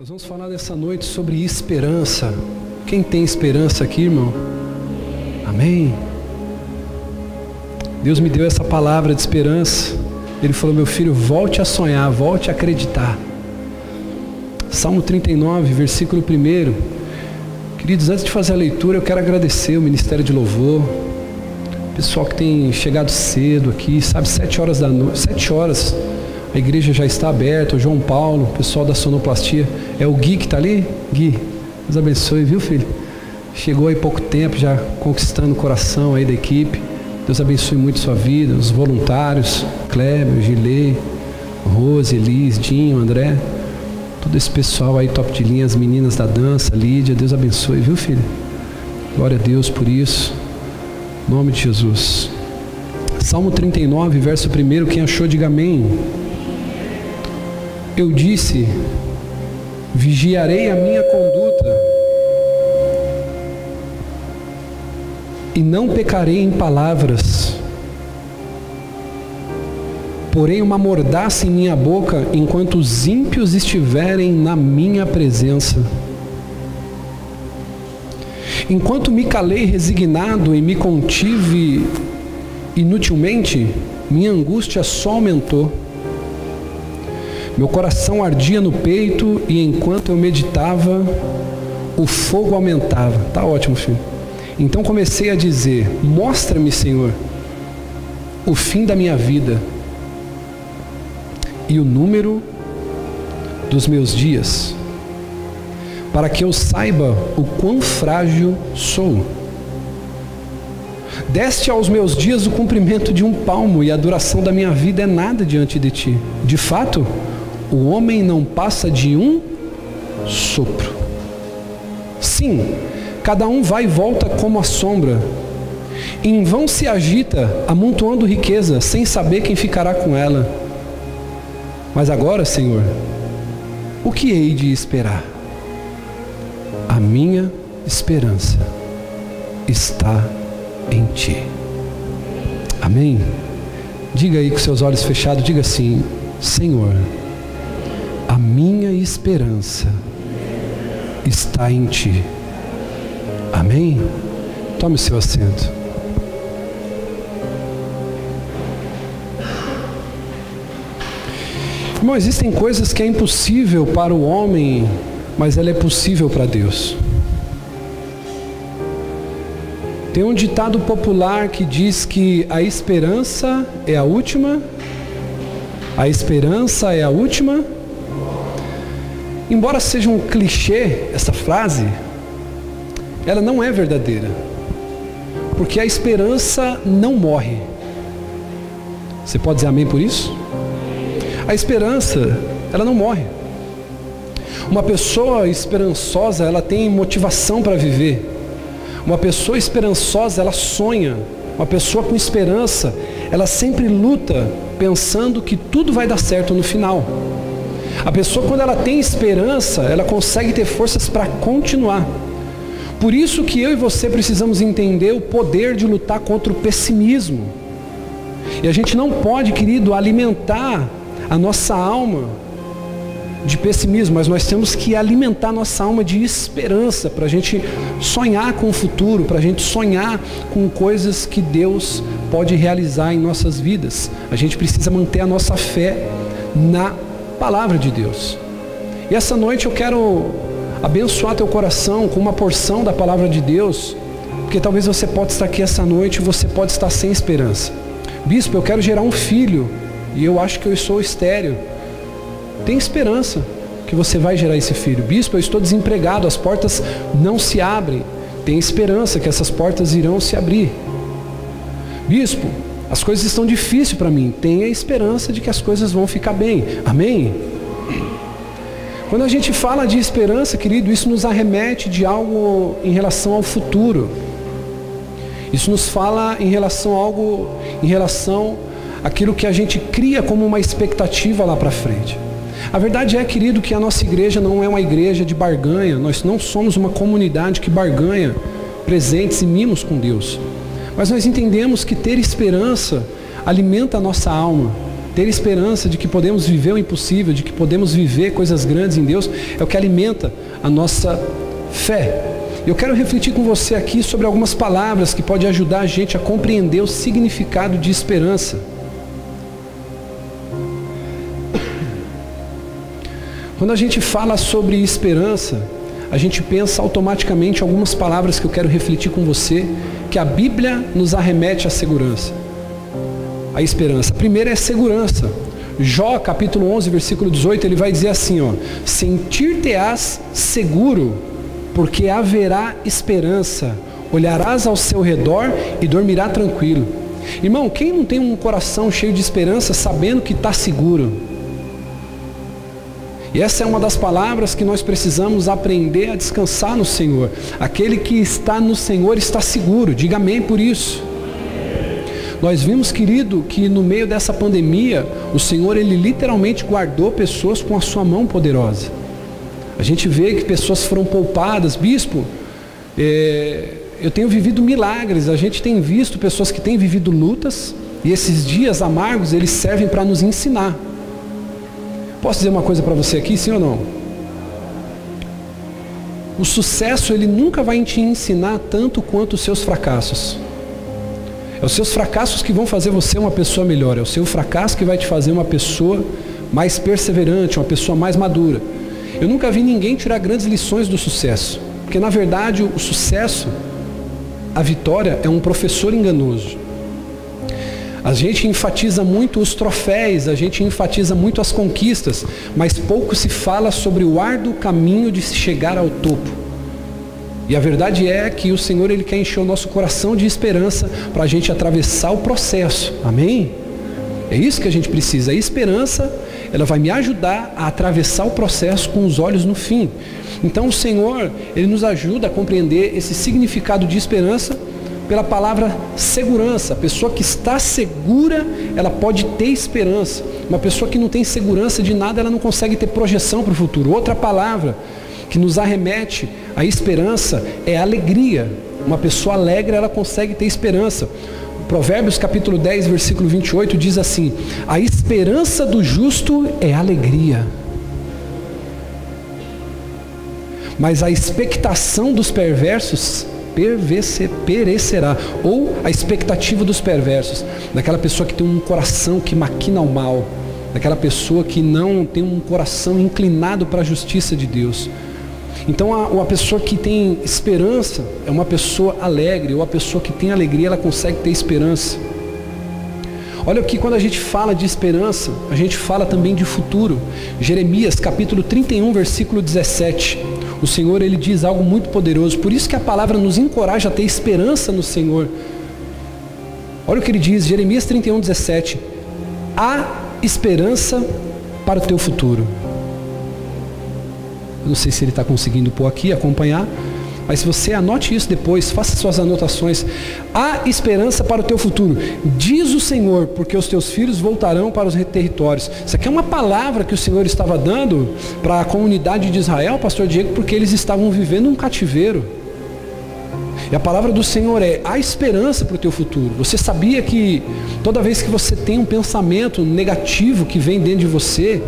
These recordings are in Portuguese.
Nós vamos falar nessa noite sobre esperança. Quem tem esperança aqui, irmão? Amém? Deus me deu essa palavra de esperança. Ele falou: meu filho, volte a sonhar, volte a acreditar. Salmo 39, versículo 1. Queridos, antes de fazer a leitura, eu quero agradecer o Ministério de Louvor, o pessoal que tem chegado cedo aqui, sabe, 7 horas da noite, 7 horas, a igreja já está aberta. O João Paulo, o pessoal da sonoplastia, é o Gui que está ali? Gui, Deus abençoe, viu, filho? Chegou aí pouco tempo, já conquistando o coração aí da equipe. Deus abençoe muito sua vida, os voluntários, Kleber, Gilei, Rose, Elis, Dinho, André, todo esse pessoal aí top de linha, as meninas da dança, Lídia, Deus abençoe, viu, filho? Glória a Deus por isso, em nome de Jesus. Salmo 39, verso 1, quem achou, diga amém. Eu disse: vigiarei a minha conduta e não pecarei em palavras, porém uma mordaça em minha boca enquanto os ímpios estiverem na minha presença. Enquanto me calei resignado e me contive inutilmente, minha angústia só aumentou. Meu coração ardia no peito e enquanto eu meditava, o fogo aumentava. Tá ótimo, filho. Então comecei a dizer: mostra-me, Senhor, o fim da minha vida e o número dos meus dias, para que eu saiba o quão frágil sou. Deste aos meus dias o comprimento de um palmo, e a duração da minha vida é nada diante de ti. De fato, o homem não passa de um sopro. Sim, cada um vai e volta como a sombra. Em vão se agita, amontoando riqueza, sem saber quem ficará com ela. Mas agora, Senhor, o que hei de esperar? A minha esperança está em Ti. Amém? Diga aí com seus olhos fechados, diga assim: Senhor, a minha esperança está em Ti. Amém? Tome o seu assento. Irmão, existem coisas que é impossível para o homem, mas ela é possível para Deus. Tem um ditado popular que diz que a esperança é a última. A esperança é a última. Embora seja um clichê essa frase, ela não é verdadeira. Porque a esperança não morre. Você pode dizer amém por isso? A esperança, ela não morre. Uma pessoa esperançosa, ela tem motivação para viver. Uma pessoa esperançosa, ela sonha. Uma pessoa com esperança, ela sempre luta pensando que tudo vai dar certo no final. A pessoa, quando ela tem esperança, ela consegue ter forças para continuar. Por isso que eu e você precisamos entender o poder de lutar contra o pessimismo. E a gente não pode, querido, alimentar a nossa alma de pessimismo, mas nós temos que alimentar a nossa alma de esperança, para a gente sonhar com o futuro, para a gente sonhar com coisas que Deus pode realizar em nossas vidas. A gente precisa manter a nossa fé na palavra de Deus. E essa noite eu quero abençoar teu coração com uma porção da palavra de Deus, porque talvez você possa estar aqui essa noite e você pode estar sem esperança. Bispo, eu quero gerar um filho e eu acho que eu sou estéril. Tem esperança que você vai gerar esse filho. Bispo, eu estou desempregado, as portas não se abrem. Tem esperança que essas portas irão se abrir. Bispo, as coisas estão difíceis para mim. Tenha esperança de que as coisas vão ficar bem. Amém? Quando a gente fala de esperança, querido, isso nos arremete de algo em relação ao futuro. Isso nos fala em relação a algo, em relação àquilo que a gente cria como uma expectativa lá para frente. A verdade é, querido, que a nossa igreja não é uma igreja de barganha. Nós não somos uma comunidade que barganha presentes e mimos com Deus. Mas nós entendemos que ter esperança alimenta a nossa alma. ter esperança de que podemos viver o impossível, de que podemos viver coisas grandes em Deus, é o que alimenta a nossa fé. Eu quero refletir com você aqui sobre algumas palavras que podem ajudar a gente a compreender o significado de esperança. Quando a gente fala sobre esperança, a gente pensa automaticamente em algumas palavras que eu quero refletir com você, que a Bíblia nos arremete à segurança. A esperança. A primeira é segurança. Jó, capítulo 11, versículo 18, ele vai dizer assim, ó: sentir-te-ás seguro, porque haverá esperança. Olharás ao seu redor e dormirá tranquilo. Irmão, quem não tem um coração cheio de esperança, sabendo que está seguro? E essa é uma das palavras que nós precisamos aprender a descansar no Senhor. Aquele que está no Senhor está seguro. Diga amém por isso. Nós vimos, querido, que no meio dessa pandemia, o Senhor, Ele literalmente guardou pessoas com a sua mão poderosa. A gente vê que pessoas foram poupadas. Bispo, eu tenho vivido milagres. A gente tem visto pessoas que têm vivido lutas, e esses dias amargos, eles servem para nos ensinar. Posso dizer uma coisa para você aqui, sim ou não? O sucesso, ele nunca vai te ensinar tanto quanto os seus fracassos. É os seus fracassos que vão fazer você uma pessoa melhor. É o seu fracasso que vai te fazer uma pessoa mais perseverante, uma pessoa mais madura. Eu nunca vi ninguém tirar grandes lições do sucesso. Porque, na verdade, o sucesso, a vitória, é um professor enganoso. A gente enfatiza muito os troféus, a gente enfatiza muito as conquistas, mas pouco se fala sobre o árduo caminho de se chegar ao topo. E a verdade é que o Senhor, Ele quer encher o nosso coração de esperança para a gente atravessar o processo. Amém? É isso que a gente precisa. A esperança, ela vai me ajudar a atravessar o processo com os olhos no fim. Então o Senhor, Ele nos ajuda a compreender esse significado de esperança pela palavra segurança. A pessoa que está segura, ela pode ter esperança. Uma pessoa que não tem segurança de nada, ela não consegue ter projeção para o futuro. Outra palavra que nos arremete à esperança é alegria. Uma pessoa alegre, ela consegue ter esperança. Provérbios capítulo 10, versículo 28 diz assim: a esperança do justo é alegria, mas a expectação dos perversos perecerá. Ou a expectativa dos perversos, daquela pessoa que tem um coração que maquina o mal, daquela pessoa que não tem um coração inclinado para a justiça de Deus. Então uma pessoa que tem esperança é uma pessoa alegre, ou a pessoa que tem alegria, ela consegue ter esperança. Olha que quando a gente fala de esperança, a gente fala também de futuro. Jeremias capítulo 31, versículo 17. O Senhor, Ele diz algo muito poderoso. Por isso que a palavra nos encoraja a ter esperança no Senhor. Olha o que Ele diz, Jeremias 31, 17. Há esperança para o teu futuro. Eu não sei se ele está conseguindo pôr aqui, acompanhar. Mas se você anote isso depois, faça suas anotações. Há esperança para o teu futuro, diz o Senhor, porque os teus filhos voltarão para os territórios. Isso aqui é uma palavra que o Senhor estava dando para a comunidade de Israel, pastor Diego, porque eles estavam vivendo um cativeiro. E a palavra do Senhor é: há esperança para o teu futuro. Você sabia que toda vez que você tem um pensamento negativo que vem dentro de você,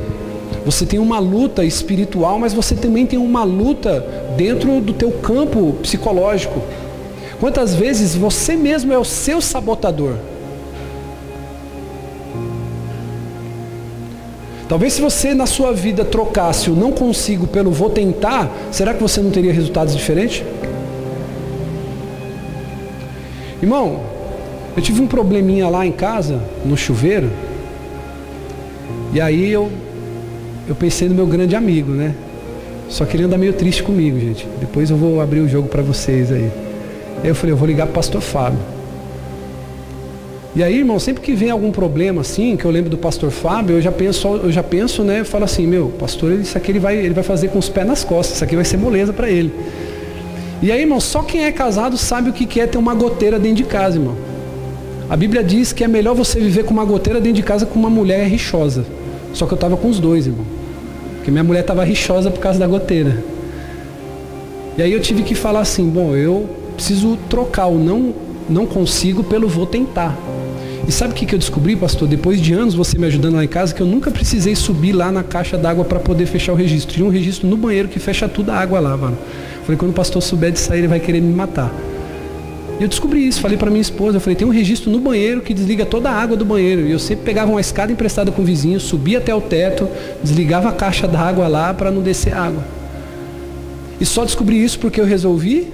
você tem uma luta espiritual, mas você também tem uma luta dentro do teu campo psicológico. Quantas vezes você mesmo é o seu sabotador? Talvez se você na sua vida trocasse o não consigo pelo vou tentar, será que você não teria resultados diferentes? Irmão, eu tive um probleminha lá em casa, no chuveiro, e aí eu pensei no meu grande amigo, né? Só que ele anda meio triste comigo, gente. Depois eu vou abrir o jogo para vocês aí. Aí eu falei, eu vou ligar pro pastor Fábio. E aí, irmão, sempre que vem algum problema assim, que eu lembro do pastor Fábio, eu já penso, né? Eu falo assim, meu, pastor, isso aqui ele vai fazer com os pés nas costas, isso aqui vai ser moleza para ele. E aí, irmão, só quem é casado sabe o que é ter uma goteira dentro de casa, irmão. A Bíblia diz que é melhor você viver com uma goteira dentro de casa que com uma mulher rixosa. Só que eu estava com os dois, irmão. Porque minha mulher estava rixosa por causa da goteira. E aí eu tive que falar assim, bom, eu preciso trocar o não consigo pelo vou tentar. E sabe o que eu descobri, pastor? Depois de anos você me ajudando lá em casa, que eu nunca precisei subir lá na caixa d'água para poder fechar o registro. Tinha um registro no banheiro que fecha tudo a água lá, mano. Falei, quando o pastor souber de sair, ele vai querer me matar. E eu descobri isso, falei para minha esposa, eu falei, tem um registro no banheiro que desliga toda a água do banheiro. E eu sempre pegava uma escada emprestada com o vizinho, subia até o teto, desligava a caixa d'água lá para não descer água. E só descobri isso porque eu resolvi.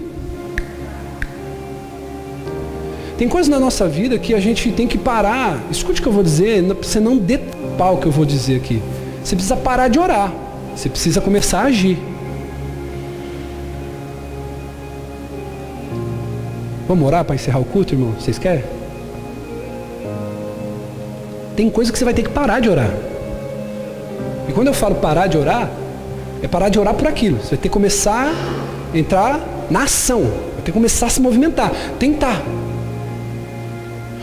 Tem coisas na nossa vida que a gente tem que parar. Escute o que eu vou dizer, você não dê pau o que eu vou dizer aqui. Você precisa parar de orar. Você precisa começar a agir. Vamos orar para encerrar o culto, irmão? Vocês querem? Tem coisa que você vai ter que parar de orar. E quando eu falo parar de orar, é parar de orar por aquilo. Você vai ter que começar a entrar na ação. Vai ter que começar a se movimentar. Tentar.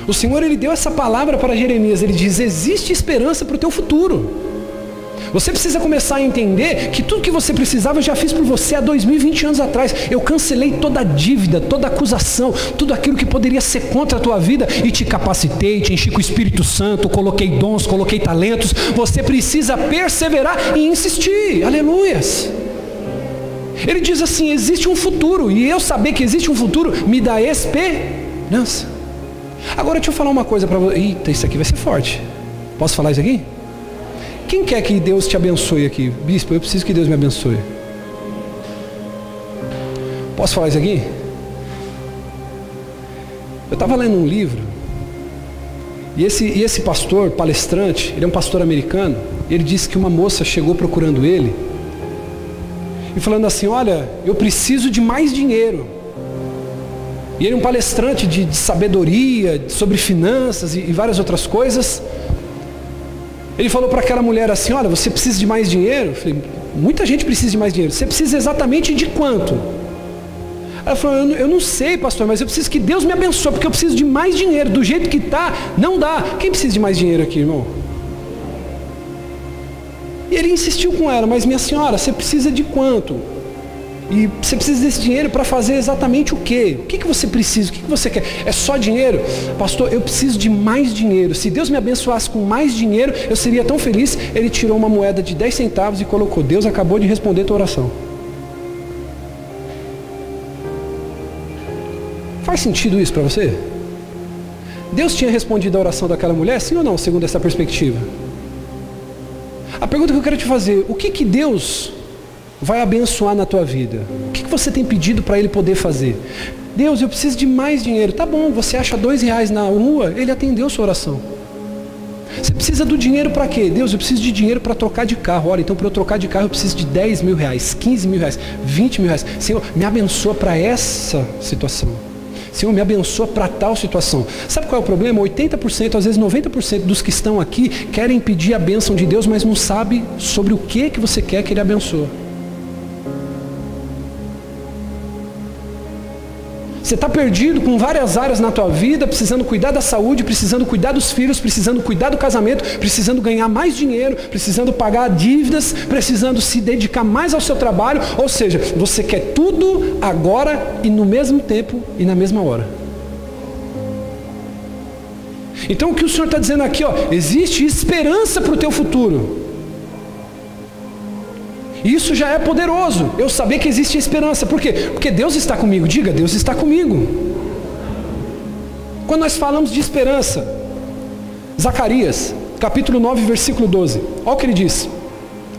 O Senhor, Ele deu essa palavra para Jeremias. Ele diz, existe esperança para o teu futuro. Você precisa começar a entender que tudo que você precisava eu já fiz por você há 2020 anos atrás. Eu cancelei toda a dívida, toda a acusação, tudo aquilo que poderia ser contra a tua vida e te capacitei, te enchi com o Espírito Santo, coloquei dons, coloquei talentos. Você precisa perseverar e insistir. Aleluias. Ele diz assim, existe um futuro, e eu saber que existe um futuro me dá esperança. Agora deixa eu falar uma coisa para você. Eita, isso aqui vai ser forte. Posso falar isso aqui? Quem quer que Deus te abençoe aqui? Bispo, eu preciso que Deus me abençoe. Posso falar isso aqui? Eu estava lendo um livro, e esse pastor, palestrante, ele é um pastor americano, e ele disse que uma moça chegou procurando ele, e falando assim, olha, eu preciso de mais dinheiro. E ele é um palestrante de sabedoria, sobre finanças e várias outras coisas. Ele falou para aquela mulher assim, olha, você precisa de mais dinheiro? Eu falei, muita gente precisa de mais dinheiro. Você precisa exatamente de quanto? Ela falou, eu não sei, pastor, mas eu preciso que Deus me abençoe, porque eu preciso de mais dinheiro. Do jeito que está, não dá. Quem precisa de mais dinheiro aqui, irmão? E ele insistiu com ela, mas minha senhora, você precisa de quanto? E você precisa desse dinheiro para fazer exatamente o quê? O que você precisa? O que você quer? É só dinheiro? Pastor, eu preciso de mais dinheiro. Se Deus me abençoasse com mais dinheiro, eu seria tão feliz. Ele tirou uma moeda de 10 centavos e colocou, Deus acabou de responder a tua oração. Faz sentido isso para você? Deus tinha respondido a oração daquela mulher, sim ou não, segundo essa perspectiva? A pergunta que eu quero te fazer, o que Deus vai abençoar na tua vida? O que você tem pedido para Ele poder fazer? Deus, eu preciso de mais dinheiro. Tá bom, você acha R$2 na rua, Ele atendeu sua oração. Você precisa do dinheiro para quê? Deus, eu preciso de dinheiro para trocar de carro. Olha, então para eu trocar de carro eu preciso de R$10 mil, R$15 mil, R$20 mil. Senhor, me abençoa para essa situação. Senhor, me abençoa para tal situação. Sabe qual é o problema? 80%, às vezes 90% dos que estão aqui querem pedir a bênção de Deus, mas não sabe sobre o que você quer que Ele abençoe. Você está perdido com várias áreas na tua vida, precisando cuidar da saúde, precisando cuidar dos filhos, precisando cuidar do casamento, precisando ganhar mais dinheiro, precisando pagar dívidas, precisando se dedicar mais ao seu trabalho. Ou seja, você quer tudo agora e no mesmo tempo e na mesma hora. Então o que o Senhor está dizendo aqui, existe esperança para o teu futuro. Isso já é poderoso, eu saber que existe esperança. Por quê? Porque Deus está comigo. Diga, Deus está comigo. Quando nós falamos de esperança, Zacarias, capítulo 9, versículo 12. Olha o que ele diz.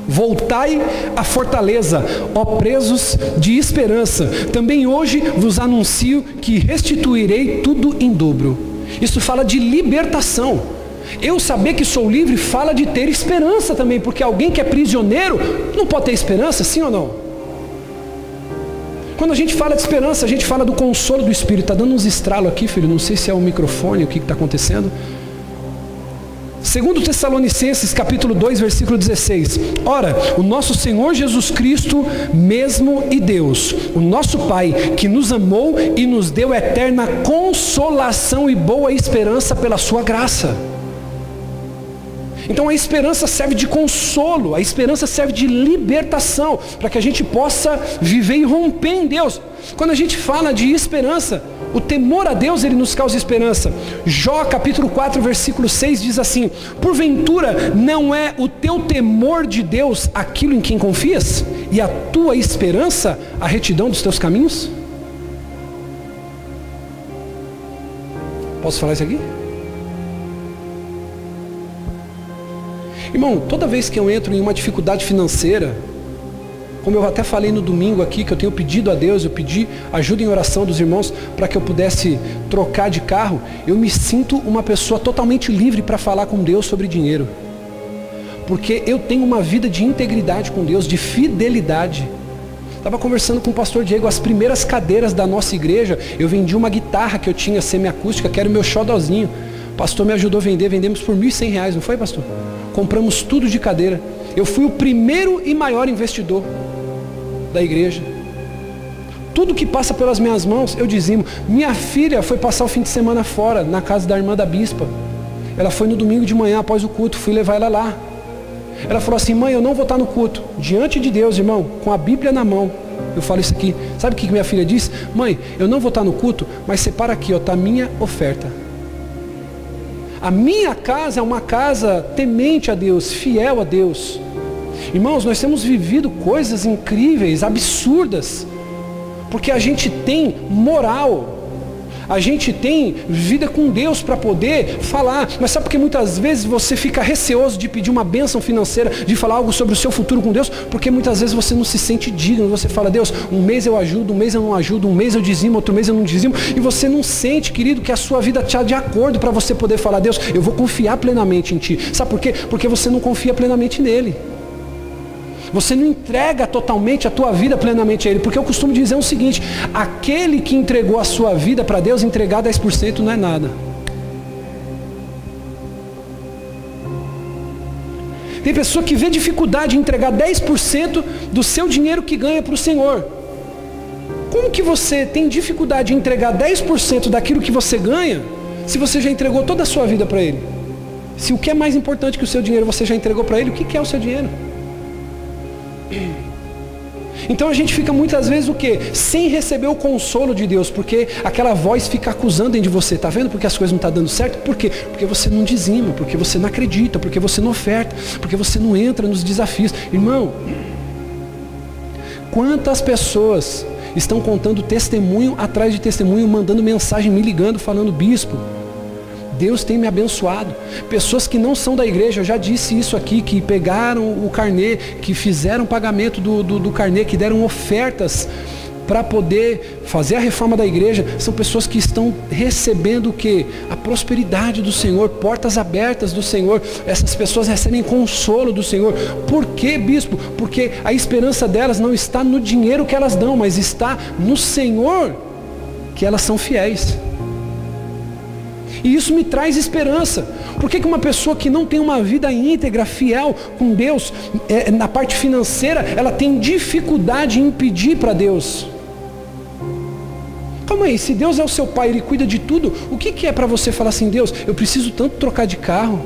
Voltai à fortaleza, ó presos de esperança. Também hoje vos anuncio que restituirei tudo em dobro. Isso fala de libertação. Eu saber que sou livre fala de ter esperança também, porque alguém que é prisioneiro não pode ter esperança, sim ou não? Quando a gente fala de esperança, a gente fala do consolo do Espírito. Está dando uns estralos aqui, filho, não sei se é o microfone, o que está acontecendo. 2 Tessalonicenses, capítulo 2, versículo 16. Ora, o nosso Senhor Jesus Cristo mesmo e Deus, o nosso Pai, que nos amou e nos deu eterna consolação e boa esperança pela sua graça. Então a esperança serve de consolo, a esperança serve de libertação, para que a gente possa viver e romper em Deus. Quando a gente fala de esperança, O temor a Deus, ele nos causa esperança. Jó capítulo 4, versículo 6 diz assim: porventura não é o teu temor de Deus aquilo em quem confias? E a tua esperança a retidão dos teus caminhos? Posso falar isso aqui? Irmão, toda vez que eu entro em uma dificuldade financeira, como eu até falei no domingo aqui, que eu tenho pedido a Deus, eu pedi ajuda em oração dos irmãos para que eu pudesse trocar de carro, eu me sinto uma pessoa totalmente livre para falar com Deus sobre dinheiro. Porque eu tenho uma vida de integridade com Deus, de fidelidade. Estava conversando com o pastor Diego, as primeiras cadeiras da nossa igreja, eu vendi uma guitarra que eu tinha semiacústica, que era o meu xodozinho. O pastor me ajudou a vender, vendemos por R$1.100, não foi, pastor? Compramos tudo de cadeira. Eu fui o primeiro e maior investidor da igreja. Tudo que passa pelas minhas mãos, eu dizimo. Minha filha foi passar o fim de semana fora, na casa da irmã da bispa. Ela foi no domingo de manhã, após o culto, fui levar ela lá. Ela falou assim: mãe, eu não vou estar no culto. Diante de Deus, irmão, com a Bíblia na mão, eu falo isso aqui. Sabe o que minha filha disse? Mãe, eu não vou estar no culto, mas separa aqui, ó, tá a minha oferta. A minha casa é uma casa temente a Deus, fiel a Deus. Irmãos, nós temos vivido coisas incríveis, absurdas, porque a gente tem moral, a gente tem vida com Deus para poder falar. Mas sabe por que muitas vezes você fica receoso de pedir uma bênção financeira, de falar algo sobre o seu futuro com Deus? Porque muitas vezes você não se sente digno. Você fala: Deus, um mês eu ajudo, um mês eu não ajudo, um mês eu dizimo, outro mês eu não dizimo, e você não sente, querido, que a sua vida está de acordo para você poder falar: Deus, eu vou confiar plenamente em Ti. Sabe por quê? Porque você não confia plenamente nele. Você não entrega totalmente a tua vida plenamente a Ele. Porque eu costumo dizer o seguinte: aquele que entregou a sua vida para Deus, entregar 10% não é nada. Tem pessoa que vê dificuldade em entregar 10% do seu dinheiro que ganha para o Senhor. Como que você tem dificuldade em entregar 10% daquilo que você ganha, se você já entregou toda a sua vida para Ele? Se o que é mais importante que o seu dinheiro você já entregou para Ele, o que é o seu dinheiro? Então a gente fica muitas vezes o quê? Sem receber o consolo de Deus, porque aquela voz fica acusando dentro de você. Tá vendo porque as coisas não estão dando certo? Por quê? Porque você não dizima, porque você não acredita, porque você não oferta, porque você não entra nos desafios. Irmão, quantas pessoas estão contando testemunho atrás de testemunho, mandando mensagem, me ligando, falando: bispo, Deus tem me abençoado. Pessoas que não são da igreja, eu já disse isso aqui, que pegaram o carnê, que fizeram pagamento do carnê, que deram ofertas para poder fazer a reforma da igreja. São pessoas que estão recebendo o quê? A prosperidade do Senhor, portas abertas do Senhor. Essas pessoas recebem consolo do Senhor. Por quê, bispo? Porque a esperança delas não está no dinheiro que elas dão, mas está no Senhor, que elas são fiéis. E isso me traz esperança. Por que uma pessoa que não tem uma vida íntegra, fiel com Deus, na parte financeira, ela tem dificuldade em pedir para Deus? Calma aí, se Deus é o seu pai, Ele cuida de tudo, o que é para você falar assim: Deus, eu preciso tanto trocar de carro?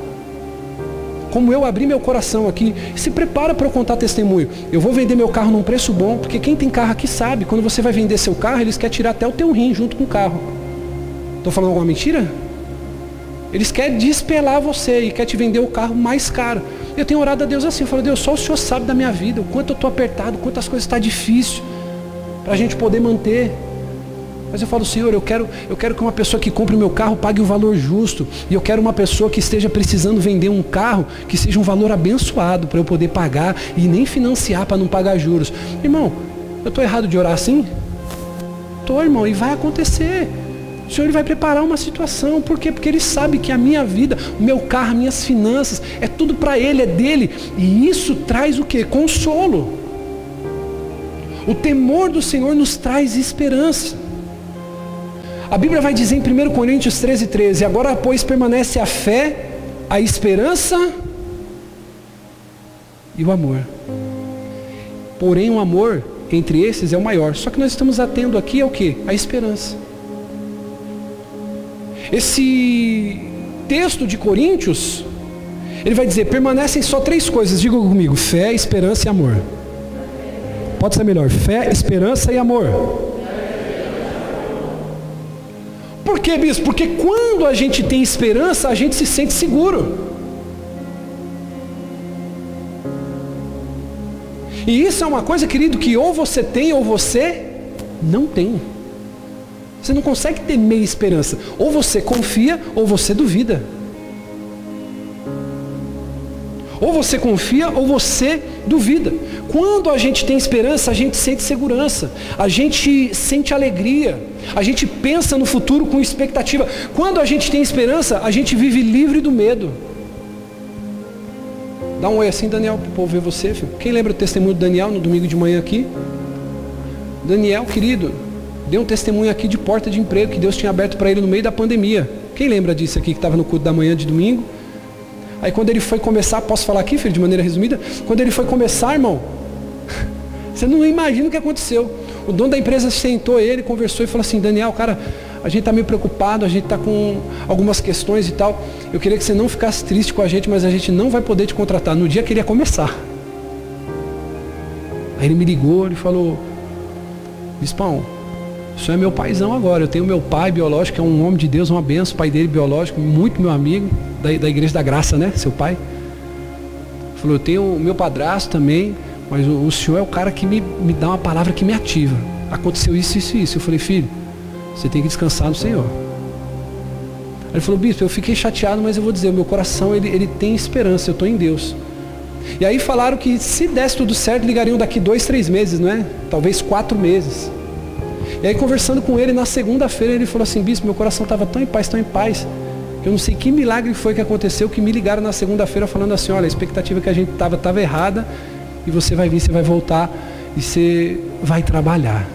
Como eu abri meu coração aqui, se prepara para eu contar testemunho. Eu vou vender meu carro num preço bom, porque quem tem carro aqui sabe, quando você vai vender seu carro, eles querem tirar até o teu rim junto com o carro. Estou falando alguma mentira? Eles querem despelar você e querem te vender o carro mais caro. Eu tenho orado a Deus assim, eu falo: Deus, só o Senhor sabe da minha vida, o quanto eu estou apertado, o quanto as coisas estão difíceis para a gente poder manter. Mas eu falo: Senhor, eu quero que uma pessoa que compre o meu carro pague o valor justo. E eu quero uma pessoa que esteja precisando vender um carro, que seja um valor abençoado para eu poder pagar e nem financiar para não pagar juros. Irmão, eu estou errado de orar assim? Estou, irmão, e vai acontecer. O Senhor, Ele vai preparar uma situação. Por quê? Porque Ele sabe que a minha vida, o meu carro, minhas finanças, é tudo para Ele, é dEle. E isso traz o quê? Consolo. O temor do Senhor nos traz esperança. A Bíblia vai dizer em 1 Coríntios 13:13: agora, pois, permanece a fé, a esperança e o amor. Porém, o amor entre esses é o maior. Só que nós estamos atendo aqui ao quê? A esperança. Esse texto de Coríntios, ele vai dizer: permanecem só 3 coisas. Diga comigo: fé, esperança e amor. Pode ser melhor: fé, esperança e amor. Por quê, bispo? Porque quando a gente tem esperança, a gente se sente seguro. E isso é uma coisa, querido, que ou você tem ou você não tem. Você não consegue ter meia esperança. Ou você confia ou você duvida. Ou você confia ou você duvida. Quando a gente tem esperança, a gente sente segurança, a gente sente alegria, a gente pensa no futuro com expectativa. Quando a gente tem esperança, a gente vive livre do medo. Dá um oi assim, Daniel, para o povo ver você, filho. Quem lembra do testemunho do Daniel no domingo de manhã aqui? Daniel, querido, deu um testemunho aqui de porta de emprego que Deus tinha aberto para ele no meio da pandemia. Quem lembra disso aqui que estava no culto da manhã de domingo? Aí quando ele foi começar, posso falar aqui, filho, de maneira resumida? Quando ele foi começar, irmão, você não imagina o que aconteceu. O dono da empresa sentou ele, conversou e falou assim: Daniel, cara, a gente está meio preocupado, a gente está com algumas questões e tal. Eu queria que você não ficasse triste com a gente, mas a gente não vai poder te contratar no dia que ele ia começar. Aí ele me ligou, ele falou: Bispão, o senhor é meu paizão agora. Eu tenho meu pai biológico, que é um homem de Deus, uma benção, pai dele biológico, muito meu amigo, da Igreja da Graça, né? Seu pai. Ele falou: eu tenho o meu padrasto também, mas o senhor é o cara que me dá uma palavra que me ativa. Aconteceu isso, isso e isso. Eu falei: filho, você tem que descansar no Senhor. Aí ele falou: bispo, eu fiquei chateado, mas eu vou dizer, o meu coração ele tem esperança, eu estou em Deus. E aí falaram que se desse tudo certo, ligariam daqui 2, 3 meses, não é? Talvez 4 meses. E aí conversando com ele na segunda-feira, ele falou assim: bispo, meu coração estava tão em paz, que eu não sei que milagre foi que aconteceu, que me ligaram na segunda-feira falando assim: olha, a expectativa que a gente estava errada, e você vai vir, você vai voltar, e você vai trabalhar.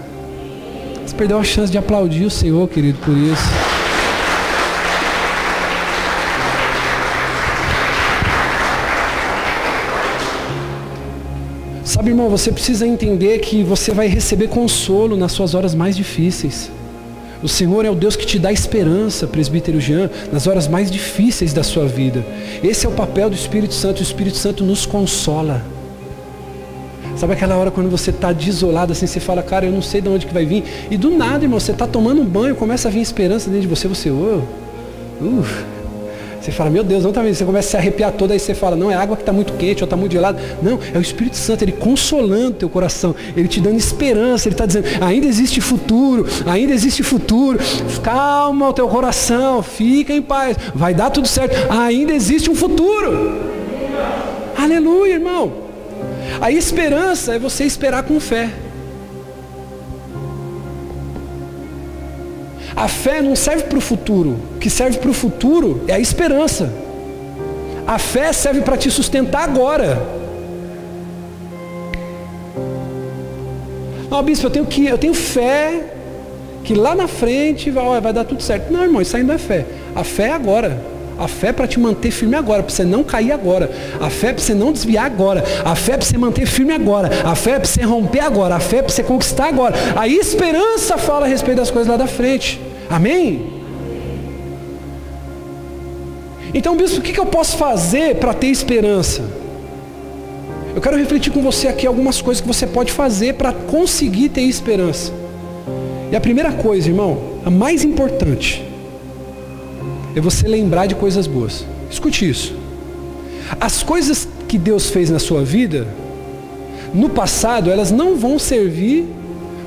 Você perdeu a chance de aplaudir o Senhor, querido, por isso. Sabe, irmão, você precisa entender que você vai receber consolo nas suas horas mais difíceis. O Senhor é o Deus que te dá esperança, presbítero Jean, nas horas mais difíceis da sua vida. Esse é o papel do Espírito Santo. O Espírito Santo nos consola. Sabe aquela hora quando você está desolado assim, você fala: cara, eu não sei de onde que vai vir. E do nada, irmão, você está tomando um banho, começa a vir esperança dentro de você. Você fala: meu Deus, não está vendo? Você começa a se arrepiar todo, aí você fala: não, é água que está muito quente ou está muito gelada. Não, é o Espírito Santo, ele consolando teu coração, ele te dando esperança, ele está dizendo: ainda existe futuro, ainda existe futuro. Calma o teu coração, fica em paz, vai dar tudo certo, ainda existe um futuro. Aleluia, irmão. A esperança é você esperar com fé. A fé não serve para o futuro. O que serve para o futuro é a esperança. A fé serve para te sustentar agora. Não, bispo, eu tenho fé que lá na frente vai dar tudo certo. Não, irmão, isso aí não é fé. A fé é agora. A fé é para te manter firme agora, para você não cair agora. A fé é para você não desviar agora. A fé é para você manter firme agora. A fé é para você romper agora. A fé é para você conquistar agora. A esperança fala a respeito das coisas lá da frente. Amém? Então, bispo, o que eu posso fazer para ter esperança? Eu quero refletir com você aqui algumas coisas que você pode fazer para conseguir ter esperança. E a primeira coisa, irmão, a mais importante, é você lembrar de coisas boas. Escute isso. As coisas que Deus fez na sua vida, no passado, elas não vão servir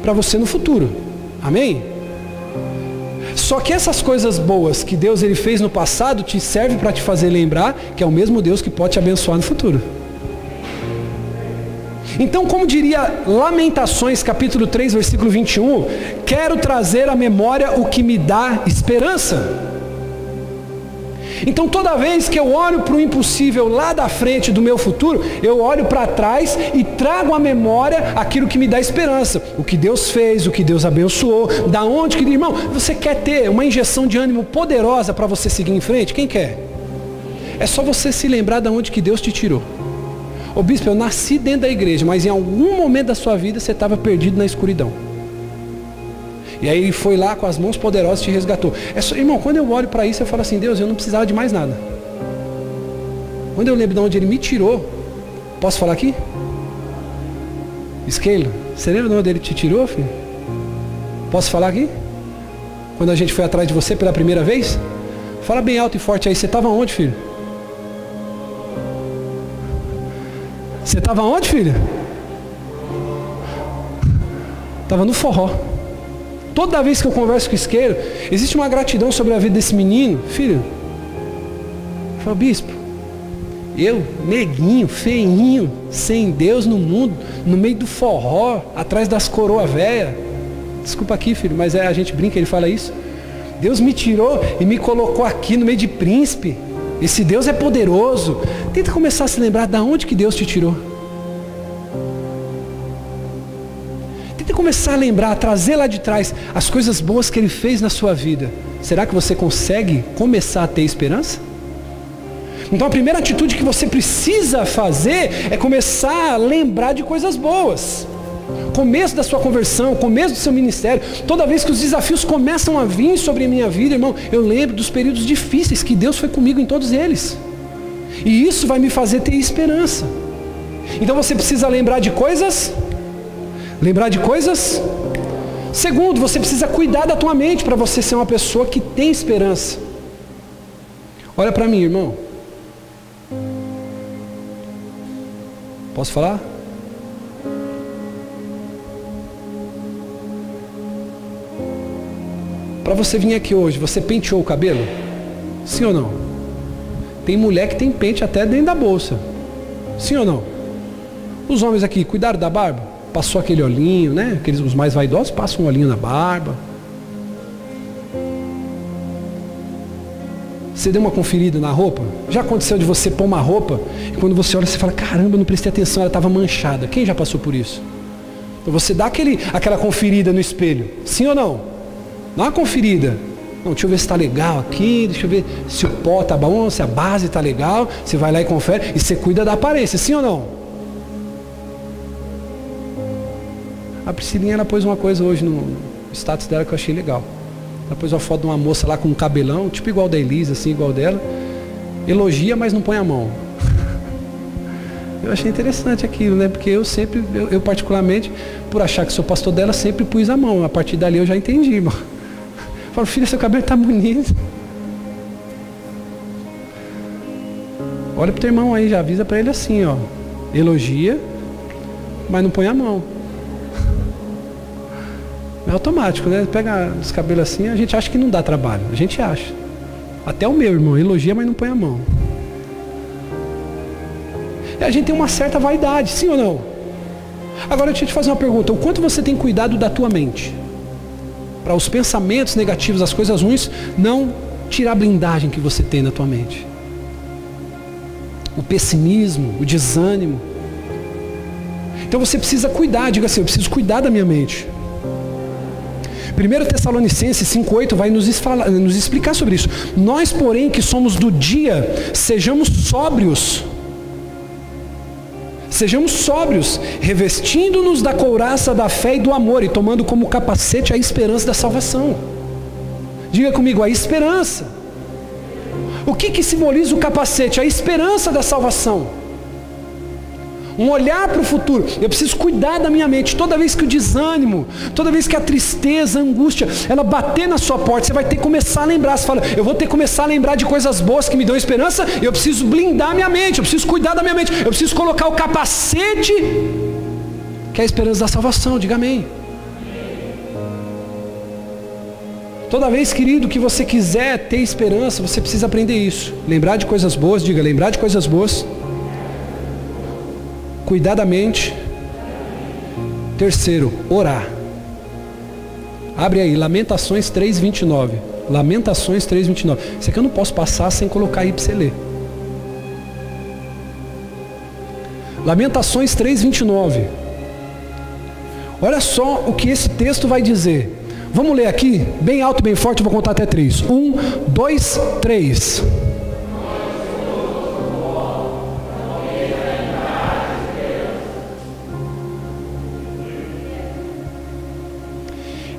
para você no futuro. Amém? Só que essas coisas boas que Deus ele fez no passado, te serve para te fazer lembrar que é o mesmo Deus que pode te abençoar no futuro. Então, como diria Lamentações, capítulo 3, versículo 21, quero trazer à memória o que me dá esperança. Então toda vez que eu olho para o impossível lá da frente do meu futuro, eu olho para trás e trago à memória aquilo que me dá esperança. O que Deus fez, o que Deus abençoou, da onde que... Irmão, você quer ter uma injeção de ânimo poderosa para você seguir em frente? Quem quer? É só você se lembrar de onde que Deus te tirou. Ô bispo, eu nasci dentro da igreja, mas em algum momento da sua vida você estava perdido na escuridão. E aí ele foi lá com as mãos poderosas e te resgatou. Irmão, quando eu olho para isso, eu falo assim: Deus, eu não precisava de mais nada. Quando eu lembro de onde ele me tirou, posso falar aqui? Esquilo, você lembra de onde ele te tirou, filho? Posso falar aqui? Quando a gente foi atrás de você pela primeira vez? Fala bem alto e forte aí, você estava onde, filho? Você estava onde, filha? Estava no forró. Toda vez que eu converso com o Isqueiro, existe uma gratidão sobre a vida desse menino. Filho, eu falo, bispo, eu, neguinho, feinho, sem Deus no mundo, no meio do forró, atrás das coroas velhas. Desculpa aqui, filho, mas a gente brinca, ele fala isso. Deus me tirou e me colocou aqui no meio de príncipe. Esse Deus é poderoso. Tenta começar a se lembrar de onde que Deus te tirou. Tenta começar a lembrar, a trazer lá de trás as coisas boas que Ele fez na sua vida. Será que você consegue começar a ter esperança? Então a primeira atitude que você precisa fazer é começar a lembrar de coisas boas. Começo da sua conversão, começo do seu ministério, toda vez que os desafios começam a vir sobre a minha vida, irmão, eu lembro dos períodos difíceis que Deus foi comigo em todos eles. E isso vai me fazer ter esperança. Então você precisa lembrar de coisas. Segundo, você precisa cuidar da tua mente para você ser uma pessoa que tem esperança. Olha para mim, irmão. Posso falar? Para você vir aqui hoje, você penteou o cabelo? Sim ou não? Tem mulher que tem pente até dentro da bolsa. Sim ou não? Os homens aqui, cuidaram da barba? Passou aquele olhinho, né? Os mais vaidosos passam um olhinho na barba. Você deu uma conferida na roupa? Já aconteceu de você pôr uma roupa e quando você olha, você fala, caramba, eu não prestei atenção, ela estava manchada. Quem já passou por isso? Então você dá aquela conferida no espelho. Sim ou não? Dá uma conferida. Não, deixa eu ver se está legal aqui, deixa eu ver se o pó está bom, se a base está legal. Você vai lá e confere e você cuida da aparência, sim ou não? A Priscilinha, ela pôs uma coisa hoje no status dela que eu achei legal. Ela pôs uma foto de uma moça lá com um cabelão, tipo igual da Elisa, assim, igual dela. Elogia, mas não põe a mão. Eu achei interessante aquilo, né? Porque eu particularmente, por achar que sou pastor dela, sempre pus a mão. A partir dali eu já entendi, irmão. Falo, filha, seu cabelo está bonito. Olha pro teu irmão aí, já avisa para ele assim, ó. Elogia, mas não põe a mão. É automático, né? Pega os cabelos assim, a gente acha que não dá trabalho. A gente acha. Até o meu irmão, elogia, mas não põe a mão. E a gente tem uma certa vaidade, sim ou não? Agora deixa eu te fazer uma pergunta. O quanto você tem cuidado da tua mente? Para os pensamentos negativos, as coisas ruins, não tirar a blindagem que você tem na tua mente. O pessimismo, o desânimo. Então você precisa cuidar, diga assim, eu preciso cuidar da minha mente. 1 Tessalonicenses 5,8 vai nos explicar sobre isso. Nós, porém, que somos do dia, sejamos sóbrios, revestindo-nos da couraça da fé e do amor e tomando como capacete a esperança da salvação. Diga comigo, a esperança. O que simboliza o capacete? A esperança da salvação. Um olhar para o futuro. Eu preciso cuidar da minha mente. Toda vez que o desânimo, toda vez que a tristeza, a angústia, ela bater na sua porta, você vai ter que começar a lembrar. Você fala, eu vou ter que começar a lembrar de coisas boas que me dão esperança. Eu preciso blindar minha mente, eu preciso cuidar da minha mente. Eu preciso colocar o capacete, que é a esperança da salvação. Diga amém. Toda vez, querido, que você quiser ter esperança, você precisa aprender isso. Lembrar de coisas boas, diga, lembrar de coisas boas. Cuidar da mente. Terceiro, orar. Abre aí, Lamentações 3:29. Lamentações 3:29. Isso aqui eu não posso passar sem colocar aí para você ler. Lamentações 3:29. Olha só o que esse texto vai dizer. Vamos ler aqui, bem alto, bem forte, eu vou contar até 3. 1, 2, 3.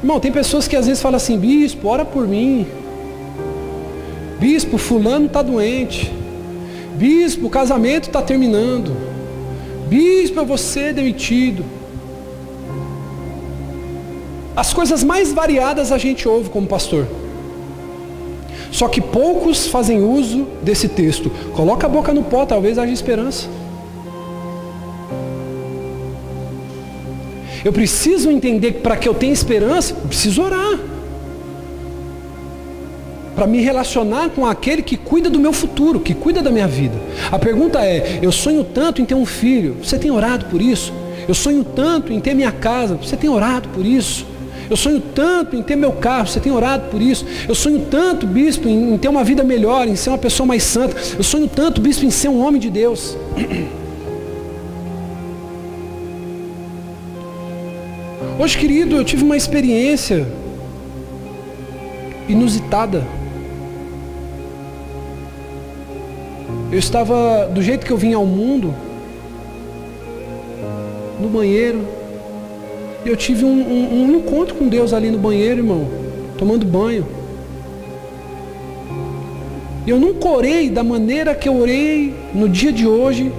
Irmão, tem pessoas que às vezes falam assim, bispo, ora por mim. Bispo, fulano está doente. Bispo, o casamento está terminando. Bispo, eu vou ser demitido. As coisas mais variadas a gente ouve como pastor. Só que poucos fazem uso desse texto. Coloca a boca no pó, talvez haja esperança. Eu preciso entender que para que eu tenha esperança, eu preciso orar. Para me relacionar com aquele que cuida do meu futuro, que cuida da minha vida. A pergunta é, eu sonho tanto em ter um filho, você tem orado por isso? Eu sonho tanto em ter minha casa, você tem orado por isso? Eu sonho tanto em ter meu carro, você tem orado por isso? Eu sonho tanto, bispo, em ter uma vida melhor, em ser uma pessoa mais santa. Eu sonho tanto, bispo, em ser um homem de Deus. Hoje, querido, eu tive uma experiência inusitada. Eu estava, do jeito que eu vim ao mundo, no banheiro, e eu tive um encontro com Deus ali no banheiro, irmão, tomando banho. E eu nunca orei da maneira que eu orei no dia de hoje,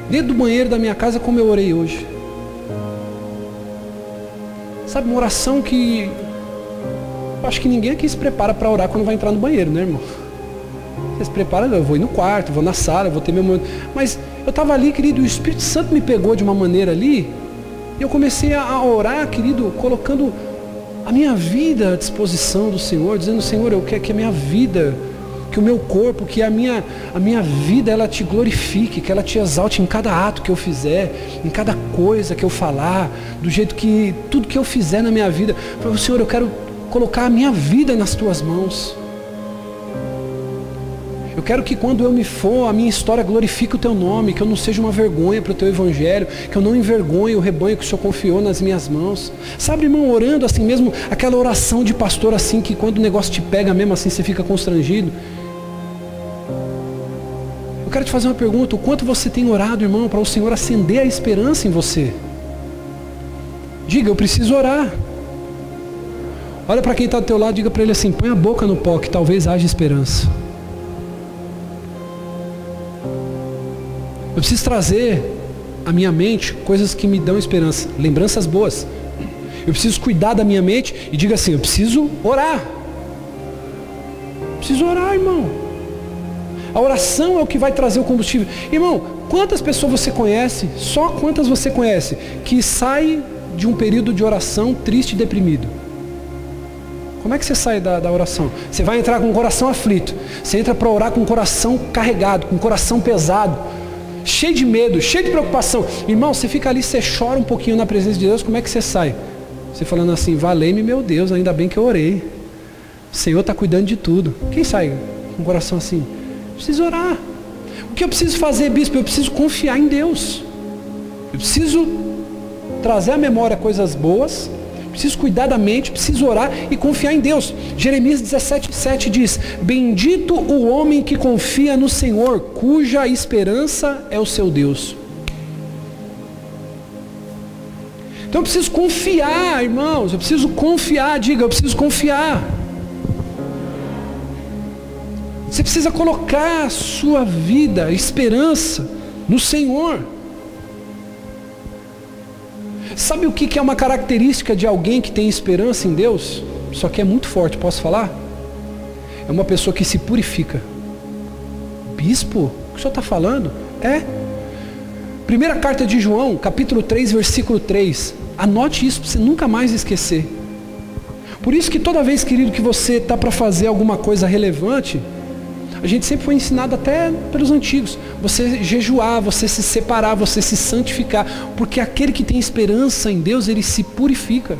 dentro do banheiro da minha casa, como eu orei hoje. Sabe, uma oração que eu acho que ninguém aqui se prepara para orar quando vai entrar no banheiro, né, irmão? Você se prepara, eu vou ir no quarto, vou na sala, vou ter meu momento. Mas eu estava ali, querido, o Espírito Santo me pegou de uma maneira ali, e eu comecei a orar, querido, colocando a minha vida à disposição do Senhor, dizendo, Senhor, eu quero que a minha vida, que o meu corpo, que a minha vida, ela te glorifique, que ela te exalte em cada ato que eu fizer, em cada coisa que eu falar, do jeito que, tudo que eu fizer na minha vida. Eu falei, Senhor, eu quero colocar a minha vida nas tuas mãos. Eu quero que quando eu me for, a minha história glorifique o teu nome, que eu não seja uma vergonha para o teu evangelho, que eu não envergonhe o rebanho que o Senhor confiou nas minhas mãos. Sabe, irmão, orando assim mesmo, aquela oração de pastor assim, que quando o negócio te pega mesmo assim, você fica constrangido. Eu quero te fazer uma pergunta, o quanto você tem orado, irmão, para o Senhor acender a esperança em você? Diga, eu preciso orar. Olha para quem está do teu lado, diga para ele assim, põe a boca no pó, que talvez haja esperança. Eu preciso trazer à minha mente coisas que me dão esperança, lembranças boas. Eu preciso cuidar da minha mente e diga assim, eu preciso orar. Preciso orar, irmão. A oração é o que vai trazer o combustível. Irmão, quantas pessoas você conhece, só quantas você conhece, que sai de um período de oração triste e deprimido? Como é que você sai da oração? Você vai entrar com o coração aflito. Você entra para orar com o coração carregado, com o coração pesado, cheio de medo, cheio de preocupação. Irmão, você fica ali, você chora um pouquinho na presença de Deus, como é que você sai? Você falando assim, valei-me meu Deus, ainda bem que eu orei. O Senhor está cuidando de tudo. Quem sai com o coração assim? Preciso orar. O que eu preciso fazer, bispo? Eu preciso confiar em Deus. Eu preciso trazer à memória coisas boas, preciso cuidar da mente, preciso orar e confiar em Deus. Jeremias 17:7 diz, bendito o homem que confia no Senhor, cuja esperança é o seu Deus. Então eu preciso confiar, irmãos, eu preciso confiar, diga, eu preciso confiar. Você precisa colocar a sua vida, a esperança no Senhor. Sabe o que é uma característica de alguém que tem esperança em Deus? Só que é muito forte, posso falar? É uma pessoa que se purifica. Bispo, o que o senhor está falando? Primeira carta de João, capítulo 3, versículo 3. Anote isso para você nunca mais esquecer. Por isso que toda vez, querido, que você está para fazer alguma coisa relevante, a gente sempre foi ensinado até pelos antigos, você jejuar, você se separar, você se santificar, porque aquele que tem esperança em Deus, ele se purifica.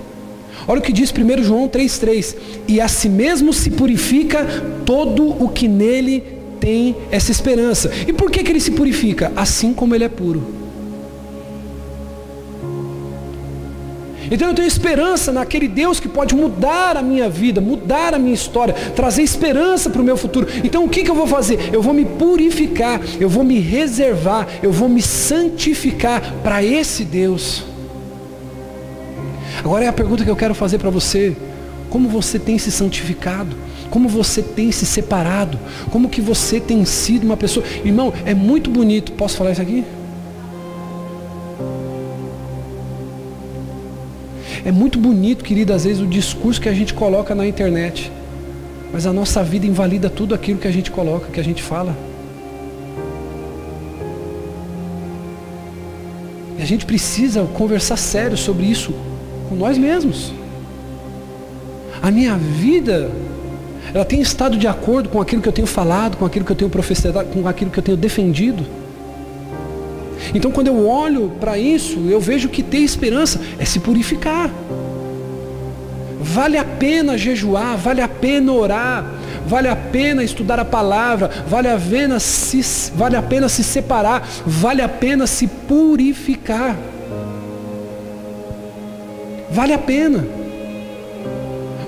Olha o que diz 1 João 3,3, e a si mesmo se purifica todo o que nele tem essa esperança. E por que ele se purifica? Assim como ele é puro. Então eu tenho esperança naquele Deus que pode mudar a minha vida, mudar a minha história, trazer esperança para o meu futuro. Então o que eu vou fazer? Eu vou me purificar, eu vou me reservar, eu vou me santificar para esse Deus. Agora é a pergunta que eu quero fazer para você. Como você tem se santificado? Como você tem se separado? Como que você tem sido uma pessoa... Irmão, é muito bonito. Posso falar isso aqui? É muito bonito, querido, às vezes o discurso que a gente coloca na internet, mas a nossa vida invalida tudo aquilo que a gente coloca, que a gente fala. E a gente precisa conversar sério sobre isso com nós mesmos. A minha vida, ela tem estado de acordo com aquilo que eu tenho falado, com aquilo que eu tenho profetizado, com aquilo que eu tenho defendido. Então, quando eu olho para isso, eu vejo que ter esperança é se purificar. Vale a pena jejuar, vale a pena orar, vale a pena estudar a palavra, vale a pena se separar, vale a pena se purificar. Vale a pena.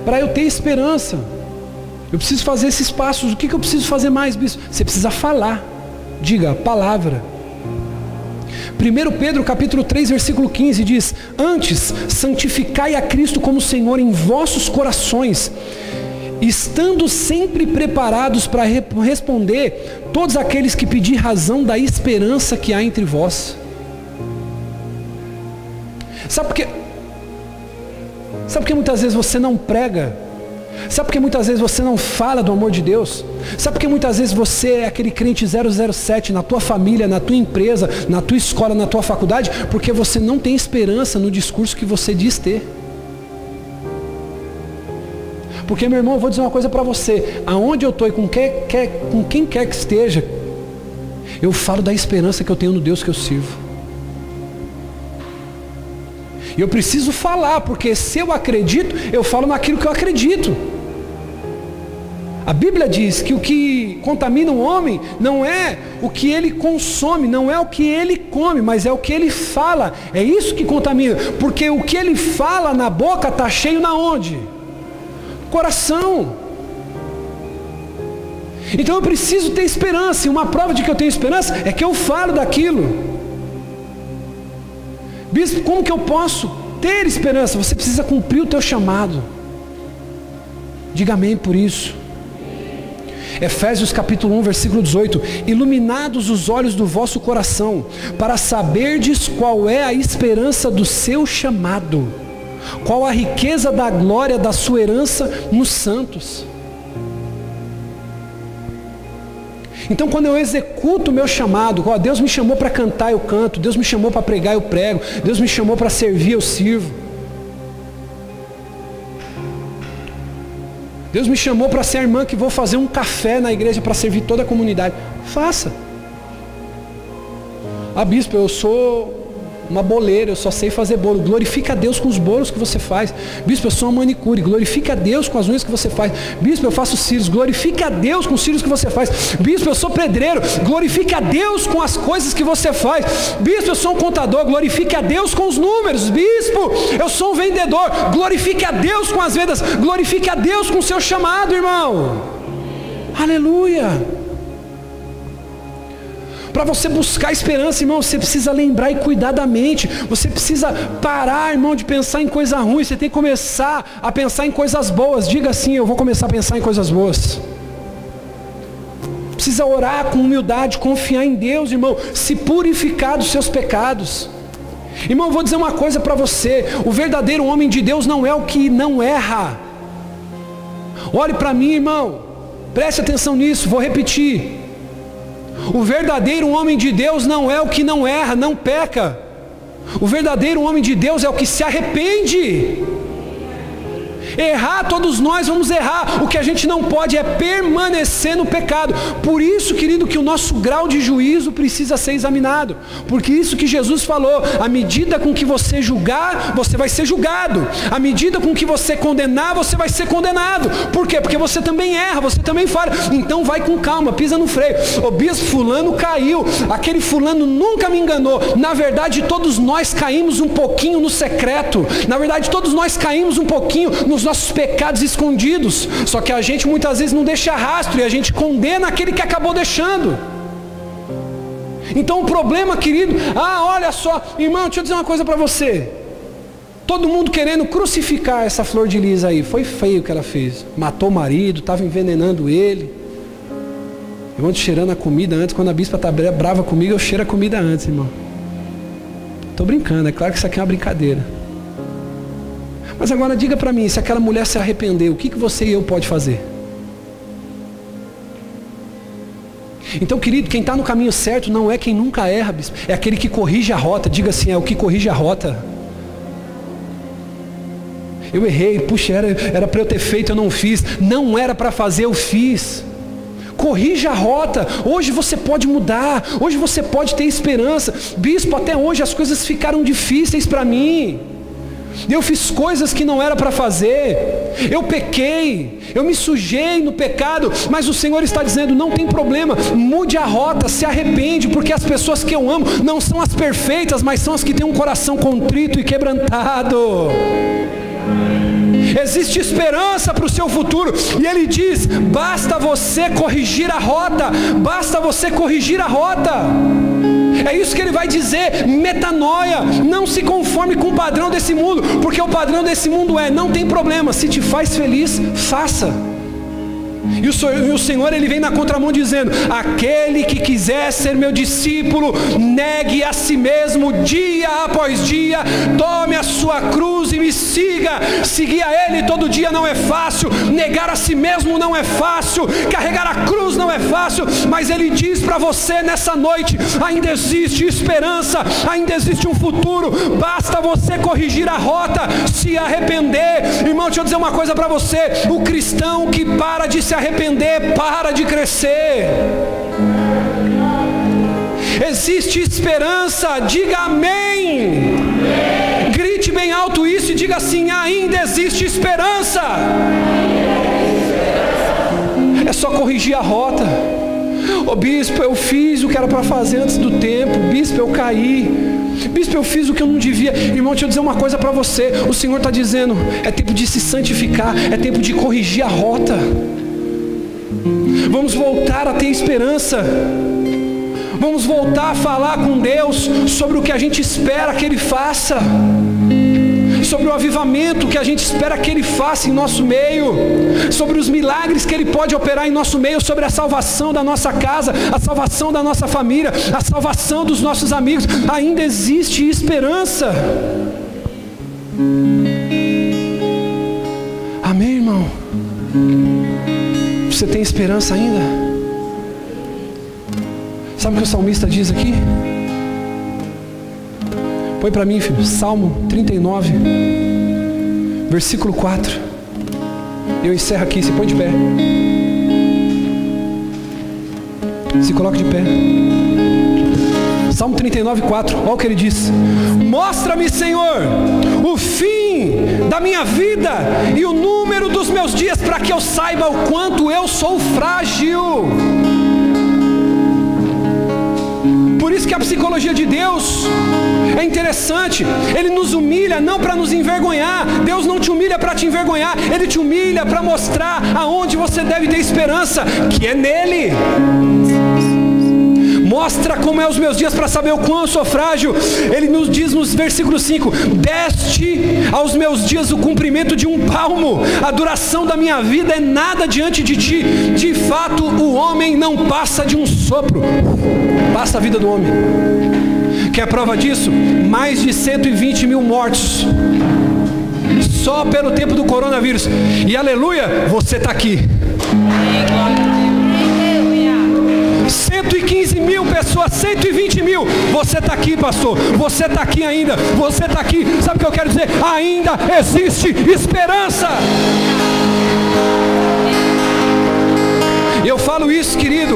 Para eu ter esperança, eu preciso fazer esses passos. O que eu preciso fazer mais, bispo? Você precisa falar. Diga, palavra. 1 Pedro capítulo 3, versículo 15 diz: antes, santificai a Cristo como Senhor em vossos corações, estando sempre preparados para responder todos aqueles que pedir razão da esperança que há entre vós. Sabe por quê? Sabe por que muitas vezes você não prega? Sabe por que muitas vezes você não fala do amor de Deus? Sabe por que muitas vezes você é aquele crente 007 na tua família, na tua empresa, na tua escola, na tua faculdade? Porque você não tem esperança no discurso que você diz ter. Porque, meu irmão, eu vou dizer uma coisa para você. Aonde eu estou e com quem quer que esteja, eu falo da esperança que eu tenho no Deus que eu sirvo. E eu preciso falar, porque se eu acredito, eu falo naquilo que eu acredito. A Bíblia diz que o que contamina o homem não é o que ele consome, não é o que ele come, mas é o que ele fala. É isso que contamina, porque o que ele fala na boca está cheio na onde? Coração. Então eu preciso ter esperança, e uma prova de que eu tenho esperança é que eu falo daquilo. Bispo, como que eu posso ter esperança? Você precisa cumprir o teu chamado. Diga amém por isso. Efésios capítulo 1, versículo 18. Iluminados os olhos do vosso coração, para saberdes qual é a esperança do seu chamado, qual a riqueza da glória da sua herança nos santos. Então, quando eu executo o meu chamado, Deus me chamou para cantar, eu canto. Deus me chamou para pregar, eu prego. Deus me chamou para servir, eu sirvo. Deus me chamou para ser a irmã que vou fazer um café na igreja para servir toda a comunidade. Faça. Ah, bispo, eu sou uma boleira, eu só sei fazer bolo. Glorifica a Deus com os bolos que você faz. Bispo, eu sou uma manicure. Glorifica a Deus com as unhas que você faz. Bispo, eu faço cílios. Glorifica a Deus com os cílios que você faz. Bispo, eu sou pedreiro. Glorifica a Deus com as coisas que você faz. Bispo, eu sou um contador. Glorifica a Deus com os números. Bispo, eu sou um vendedor. Glorifica a Deus com as vendas. Glorifica a Deus com o seu chamado, irmão. Aleluia. Para você buscar esperança, irmão, você precisa lembrar e cuidar da mente. Você precisa parar, irmão, de pensar em coisa ruim. Você tem que começar a pensar em coisas boas. Diga assim: eu vou começar a pensar em coisas boas. Precisa orar com humildade, confiar em Deus, irmão. Se purificar dos seus pecados. Irmão, eu vou dizer uma coisa para você. O verdadeiro homem de Deus não é o que não erra. Olhe para mim, irmão. Preste atenção nisso, vou repetir. O verdadeiro homem de Deus não é o que não erra, não peca. O verdadeiro homem de Deus é o que se arrepende. Errar, todos nós vamos errar. O que a gente não pode é permanecer no pecado. Por isso, querido, que o nosso grau de juízo precisa ser examinado. Porque isso que Jesus falou: à medida com que você julgar, você vai ser julgado. À medida com que você condenar, você vai ser condenado. Por quê? Porque você também erra, você também falha. Então vai com calma, pisa no freio. O bispo fulano caiu, aquele fulano nunca me enganou. Na verdade, todos nós caímos um pouquinho no secreto. Na verdade, todos nós caímos um pouquinho nos nossos pecados escondidos, só que a gente muitas vezes não deixa rastro e a gente condena aquele que acabou deixando. Então o problema, querido, olha só, irmão, deixa eu dizer uma coisa para você. Todo mundo querendo crucificar essa Flor de Lis aí, foi feio o que ela fez. Matou o marido, estava envenenando ele. Eu ando cheirando a comida antes. Quando a bispa está brava comigo, eu cheiro a comida antes, irmão. Estou brincando, é claro que isso aqui é uma brincadeira. Mas agora diga para mim, se aquela mulher se arrependeu, o que você e eu pode fazer? Então, querido, quem está no caminho certo não é quem nunca erra, bispo, é aquele que corrige a rota. Diga assim, é o que corrige a rota. Eu errei, puxa, era para eu ter feito, eu não fiz. Não era para fazer, eu fiz. Corrija a rota. Hoje você pode mudar, hoje você pode ter esperança. Bispo, até hoje as coisas ficaram difíceis para mim. Eu fiz coisas que não era para fazer, eu pequei, eu me sujei no pecado, mas o Senhor está dizendo, não tem problema, mude a rota, se arrepende, porque as pessoas que eu amo não são as perfeitas, mas são as que têm um coração contrito e quebrantado. Existe esperança para o seu futuro, e Ele diz, basta você corrigir a rota, basta você corrigir a rota. É isso que Ele vai dizer, metanoia, não se conforme com o padrão desse mundo, porque o padrão desse mundo não tem problema, se te faz feliz, faça. E o Senhor, Ele vem na contramão dizendo, aquele que quiser ser meu discípulo, negue a si mesmo dia após dia, tome a sua cruz e me siga. Seguir a Ele todo dia não é fácil, negar a si mesmo não é fácil, carregar a cruz não é fácil, mas Ele diz para você nessa noite, ainda existe esperança, ainda existe um futuro, basta você corrigir a rota, se arrepender. Irmão, deixa eu dizer uma coisa para você, o cristão que para de se arrepender, para de crescer. Existe esperança, diga amém. Grite bem alto isso e diga assim, ainda existe esperança. É só corrigir a rota. Ô bispo, eu fiz o que era para fazer antes do tempo. Bispo, eu caí. Bispo, eu fiz o que eu não devia. Irmão, deixa eu dizer uma coisa para você. O Senhor está dizendo, é tempo de se santificar, é tempo de corrigir a rota. Vamos voltar a ter esperança. Vamos voltar a falar com Deus sobre o que a gente espera que Ele faça, sobre o avivamento que a gente espera que Ele faça em nosso meio, sobre os milagres que Ele pode operar em nosso meio, sobre a salvação da nossa casa, a salvação da nossa família, a salvação dos nossos amigos. Ainda existe esperança. Amém, irmão? Você tem esperança ainda? Sabe o que o salmista diz aqui? Põe para mim, filho, Salmo 39, versículo 4. Eu encerro aqui, se põe de pé. Se coloca de pé. Salmo 39, 4, olha o que ele diz. Mostra-me, Senhor, o fim da minha vida e o número dos meus dias, para que eu saiba o quanto eu sou frágil. Por isso que a psicologia de Deus é interessante. Ele nos humilha não para nos envergonhar. Deus não te humilha para te envergonhar. Ele te humilha para mostrar aonde você deve ter esperança, que é nele. Mostra como é os meus dias para saber o quão eu sou frágil. Ele nos diz no versículo 5, deste aos meus dias o cumprimento de um palmo, a duração da minha vida é nada diante de ti. De fato o homem não passa de um sopro. Passa a vida do homem. Quer prova disso? Mais de 120 mil mortos só pelo tempo do coronavírus. E aleluia, você está aqui. 115 mil pessoas, 120 mil. Você está aqui, pastor. Você está aqui ainda. Você está aqui. Sabe o que eu quero dizer? Ainda existe esperança. Eu falo isso, querido,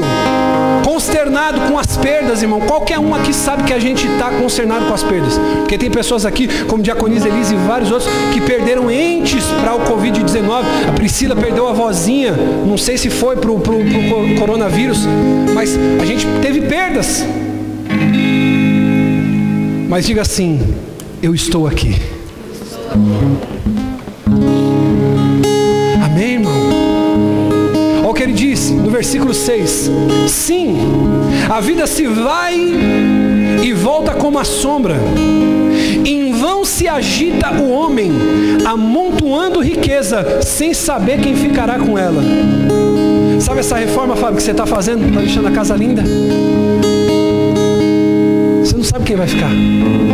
consternado com as perdas, irmão. Qualquer um aqui sabe que a gente está consternado com as perdas. Porque tem pessoas aqui, como Diaconisa Elise e vários outros, que perderam entes para o Covid-19. A Priscila perdeu a vozinha. Não sei se foi para o coronavírus, mas a gente teve perdas. Mas diga assim, eu estou aqui. Amém, irmão? Olha o que ele diz no versículo 6. Sim, a vida se vai e volta como a sombra. Em vão se agita o homem, amontoando riqueza, sem saber quem ficará com ela. Sabe essa reforma, Fábio, que você está fazendo? Está deixando a casa linda? Você não sabe quem vai ficar.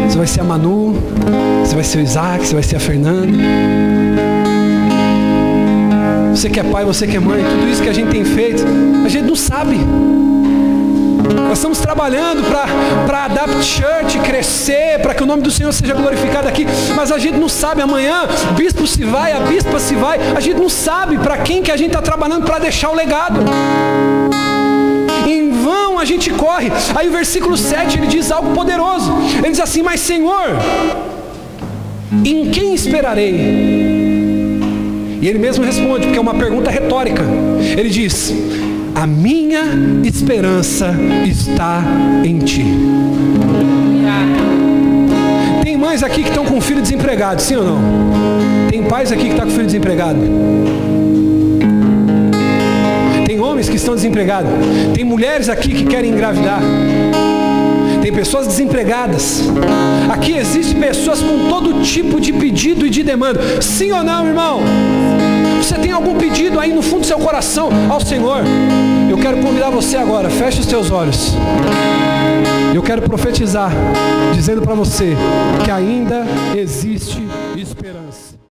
Se vai ser a Manu, se vai ser o Isaac, se vai ser a Fernanda. Você que é pai, você que é mãe, tudo isso que a gente tem feito, a gente não sabe. Nós estamos trabalhando para Adapt Church crescer, para que o nome do Senhor seja glorificado aqui, mas a gente não sabe amanhã, o bispo se vai, a bispa se vai, a gente não sabe para quem que a gente está trabalhando para deixar o legado. Em vão a gente corre. Aí o versículo 7 ele diz algo poderoso. Ele diz assim: mas Senhor, em quem esperarei? E ele mesmo responde, porque é uma pergunta retórica. Ele diz: a minha esperança está em ti. Tem mães aqui que estão com filho desempregado, sim ou não? Tem pais aqui que estão com filho desempregado? Tem homens que estão desempregados. Tem mulheres aqui que querem engravidar. Tem pessoas desempregadas. Aqui existem pessoas com todo tipo de pedido e de demanda. Sim ou não, irmão? Você tem algum pedido aí no fundo do seu coração ao Senhor? Eu quero convidar você agora, feche os teus olhos. Eu quero profetizar, dizendo para você que ainda existe esperança.